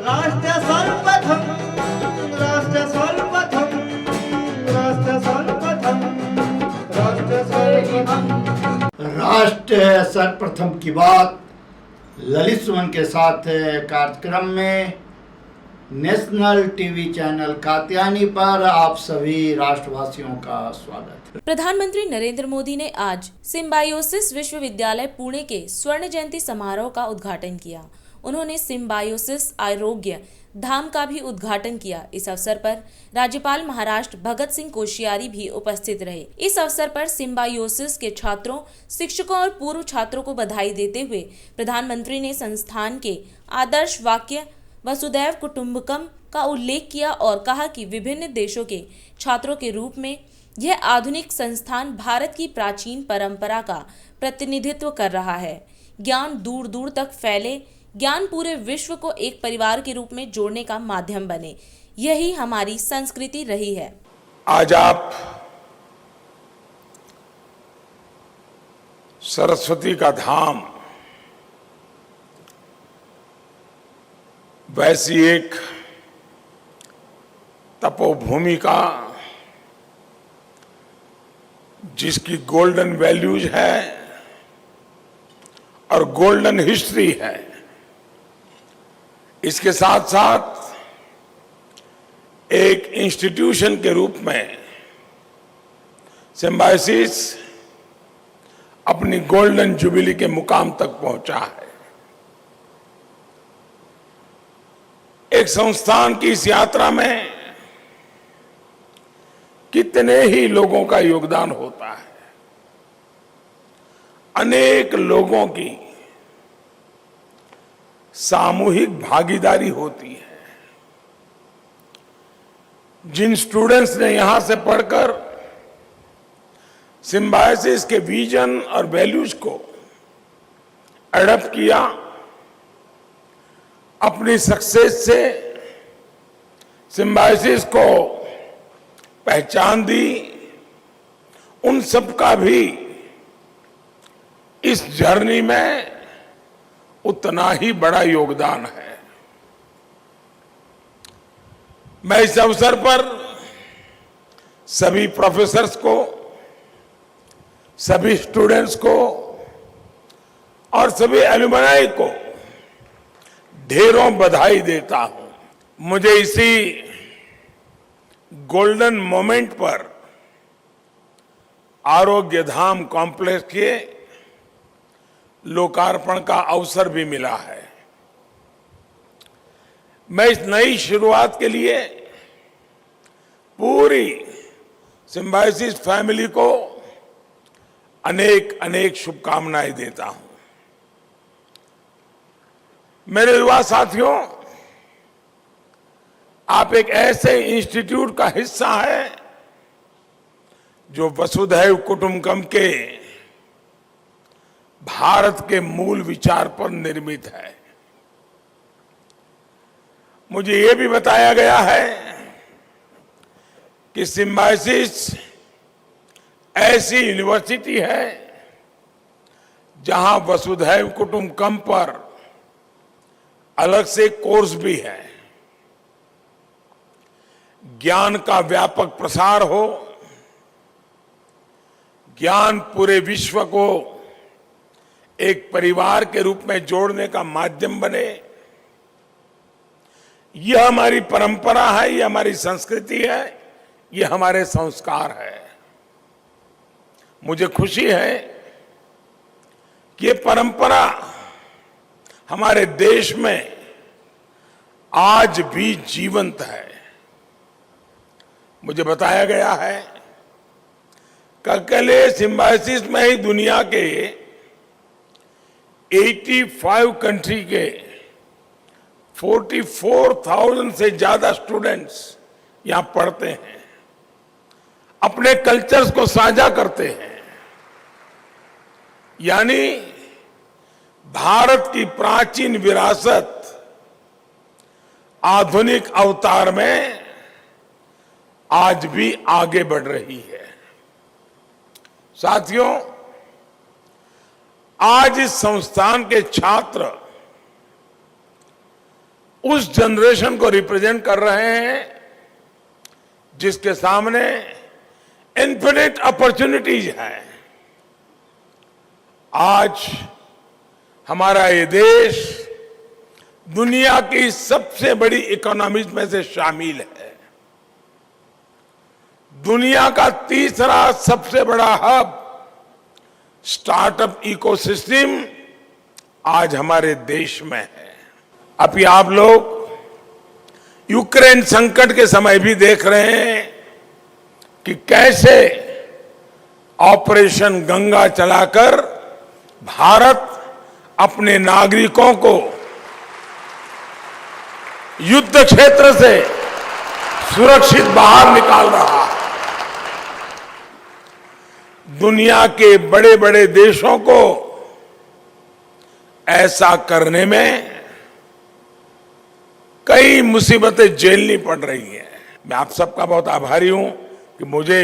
राष्ट्र सर्वप्रथम, राष्ट्र सर्वप्रथम, राष्ट्र सर्वप्रथम, राष्ट्र सर्वप्रथम। राष्ट्र सर्वप्रथम की बात ललित सुमन के साथ कार्यक्रम में नेशनल टीवी चैनल कात्यायनी पर आप सभी राष्ट्रवासियों का स्वागत है। प्रधानमंत्री नरेंद्र मोदी ने आज सिम्बायोसिस विश्वविद्यालय पुणे के स्वर्ण जयंती समारोह का उद्घाटन किया। उन्होंने सिम्बायोसिस आरोग्य धाम का भी उद्घाटन किया। इस अवसर पर राज्यपाल महाराष्ट्र भगत सिंह कोश्यारी भी उपस्थित रहे। इस अवसर पर सिम्बायोसिस के छात्रों, शिक्षकों और पूर्व छात्रों को बधाई देते हुए प्रधानमंत्री ने संस्थान के आदर्श वाक्य वसुधैव कुटुंबकम का उल्लेख किया और कहा कि विभिन्न देशों के छात्रों के रूप में यह आधुनिक संस्थान भारत की प्राचीन परंपरा का प्रतिनिधित्व कर रहा है। ज्ञान दूर दूर तक फैले, ज्ञान पूरे विश्व को एक परिवार के रूप में जोड़ने का माध्यम बने, यही हमारी संस्कृति रही है। आज आप सरस्वती का धाम वैसी एक तपोभूमि का, जिसकी गोल्डन वैल्यूज है और गोल्डन हिस्ट्री है, इसके साथ साथ एक इंस्टीट्यूशन के रूप में सिम्बायोसिस अपनी गोल्डन जुबिली के मुकाम तक पहुंचा है। एक संस्थान की इस यात्रा में कितने ही लोगों का योगदान होता है, अनेक लोगों की सामूहिक भागीदारी होती है। जिन स्टूडेंट्स ने यहां से पढ़कर सिम्बायोसिस के विजन और वैल्यूज को एडॉप्ट किया, अपनी सक्सेस से सिम्बायोसिस को पहचान दी, उन सब का भी इस जर्नी में उतना ही बड़ा योगदान है। मैं इस अवसर पर सभी प्रोफेसर्स को, सभी स्टूडेंट्स को और सभी एलुमनाई को ढेरों बधाई देता हूं। मुझे इसी गोल्डन मोमेंट पर आरोग्य धाम कॉम्प्लेक्स के लोकार्पण का अवसर भी मिला है। मैं इस नई शुरुआत के लिए पूरी सिम्बायोसिस फैमिली को अनेक अनेक शुभकामनाएं देता हूं। मेरे युवा साथियों, आप एक ऐसे इंस्टीट्यूट का हिस्सा है जो वसुधैव कुटुंबकम के भारत के मूल विचार पर निर्मित है। मुझे यह भी बताया गया है कि सिम्बायोसिस ऐसी यूनिवर्सिटी है जहां वसुधैव कुटुंबकम पर अलग से कोर्स भी है। ज्ञान का व्यापक प्रसार हो, ज्ञान पूरे विश्व को एक परिवार के रूप में जोड़ने का माध्यम बने, यह हमारी परंपरा है, यह हमारी संस्कृति है, यह हमारे संस्कार है। मुझे खुशी है कि यह परंपरा हमारे देश में आज भी जीवंत है। मुझे बताया गया है कि अकेले सिम्बायोसिस में ही दुनिया के 85 कंट्री के 44,000 से ज्यादा स्टूडेंट्स यहां पढ़ते हैं, अपने कल्चर्स को साझा करते हैं। यानी भारत की प्राचीन विरासत आधुनिक अवतार में आज भी आगे बढ़ रही है। साथियों, आज इस संस्थान के छात्र उस जनरेशन को रिप्रेजेंट कर रहे हैं जिसके सामने इन्फिनिट अपॉर्चुनिटीज है। आज हमारा ये देश दुनिया की सबसे बड़ी इकोनॉमीज में से शामिल है। दुनिया का तीसरा सबसे बड़ा हब स्टार्टअप इकोसिस्टम आज हमारे देश में है। अभी आप लोग यूक्रेन संकट के समय भी देख रहे हैं कि कैसे ऑपरेशन गंगा चलाकर भारत अपने नागरिकों को युद्ध क्षेत्र से सुरक्षित बाहर निकाल रहा है। दुनिया के बड़े बड़े देशों को ऐसा करने में कई मुसीबतें झेलनी पड़ रही हैं। मैं आप सबका बहुत आभारी हूं कि मुझे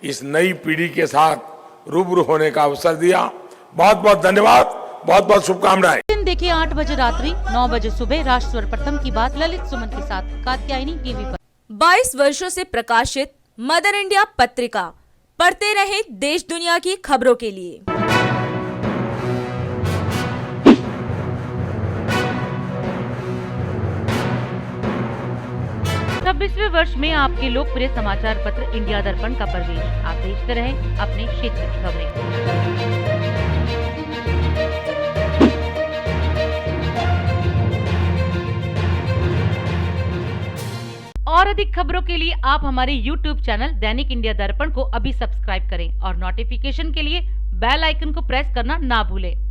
इस नई पीढ़ी के साथ रूबरू होने का अवसर दिया। बहुत बहुत धन्यवाद, बहुत बहुत शुभकामनाएं। दिन देखिए 8 बजे रात्रि 9 बजे सुबह राष्ट्र प्रथम की बात ललित सुमन के साथ कात्यायनी टीवी पर। 22 वर्षों से प्रकाशित मदर इंडिया पत्रिका, पढ़ते रहे देश दुनिया की खबरों के लिए। 26वें वर्ष में आपके लोकप्रिय समाचार पत्र इंडिया दर्पण का प्रवेश। आप देखते रहे अपने क्षेत्र की खबरें। और अधिक खबरों के लिए आप हमारे YouTube चैनल दैनिक इंडिया दर्पण को अभी सब्सक्राइब करें और नोटिफिकेशन के लिए बेल आइकन को प्रेस करना ना भूलें।